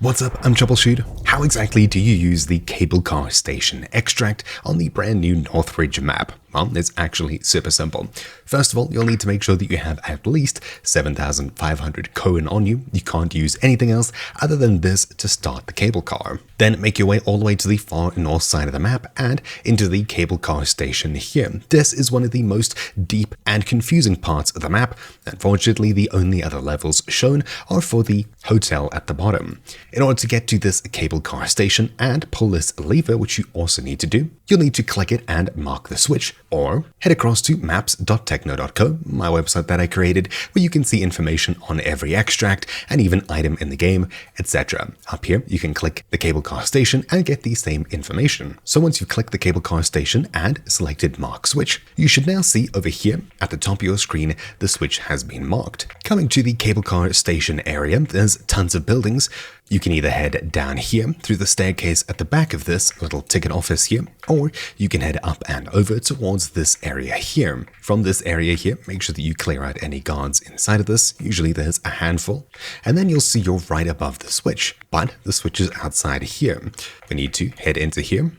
What's up, I'm Troubleshoot. How exactly do you use the cable car station extract on the brand new Northridge map? Well, it's actually super simple. First of all, you'll need to make sure that you have at least 7,500 coin on you. You can't use anything else other than this to start the cable car. Then make your way all the way to the far north side of the map and into the cable car station here. This is one of the most deep and confusing parts of the map. Unfortunately, the only other levels shown are for the hotel at the bottom. In order to get to this cable car station and pull this lever, which you also need to do, you'll need to click it and mark the switch, or head across to maps.techno.co, my website that I created, where you can see information on every extract and even item in the game, etc. Up here, you can click the cable car station and get the same information. So once you click the cable car station and selected mark switch, you should now see over here at the top of your screen, the switch has been marked. Coming to the cable car station area, there's tons of buildings. You can either head down here through the staircase at the back of this little ticket office here, or you can head up and over towards this area here. From this area here, make sure that you clear out any guards inside of this. Usually there's a handful, and then you'll see you're right above the switch, but the switch is outside here. We need to head into here,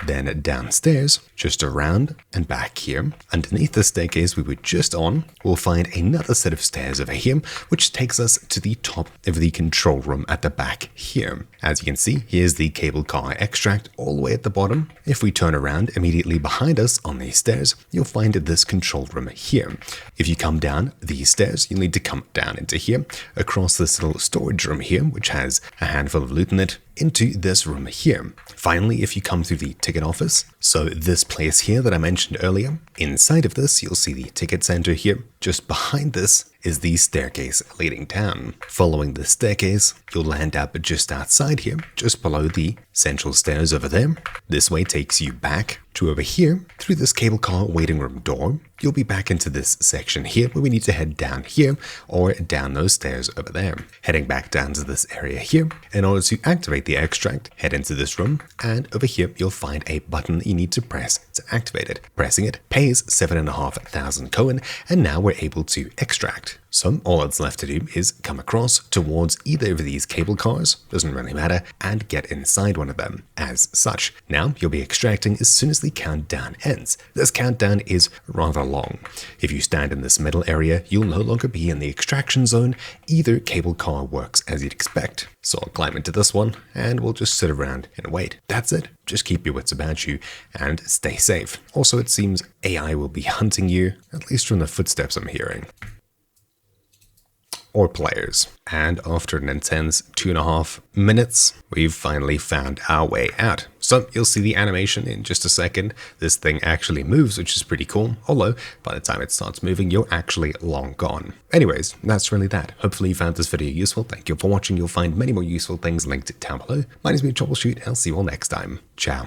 then downstairs, just around and back here. Underneath the staircase we were just on, we'll find another set of stairs over here, which takes us to the top of the control room at the back here. As you can see, here's the cable car extract all the way at the bottom. If we turn around immediately behind us on these stairs, you'll find this control room here. If you come down these stairs, you'll need to come down into here, across this little storage room here, which has a handful of loot in it, into this room here. Finally, if you come through the ticket office, so this place here that I mentioned earlier, inside of this you'll see the ticket center here. Just behind this is the staircase leading down. Following the staircase, you'll land up just outside here, just below the central stairs over there. This way takes you back to over here through this cable car waiting room door. You'll be back into this section here where we need to head down here or down those stairs over there. Heading back down to this area here. In order to activate the extract, head into this room, and over here you'll find a button that you need to press to activate it. Pressing it pays 7,500 coin, and now we're able to extract. So all that's left to do is come across towards either of these cable cars, doesn't really matter, and get inside one of them. As such, now you'll be extracting as soon as the countdown ends. This countdown is rather long. If you stand in this middle area, you'll no longer be in the extraction zone. Either cable car works as you'd expect. So I'll climb into this one, and we'll just sit around and wait. That's it. Just keep your wits about you and stay safe. Also, it seems AI will be hunting you, at least from the footsteps I'm hearing. Or players. And after an intense 2.5 minutes, we've finally found our way out. So you'll see the animation in just a second. This thing actually moves, which is pretty cool, although by the time it starts moving, you're actually long gone. Anyways, that's really that. Hopefully you found this video useful. Thank you for watching. You'll find many more useful things linked down below. My name is Troubleshoot, and I'll see you all next time. Ciao.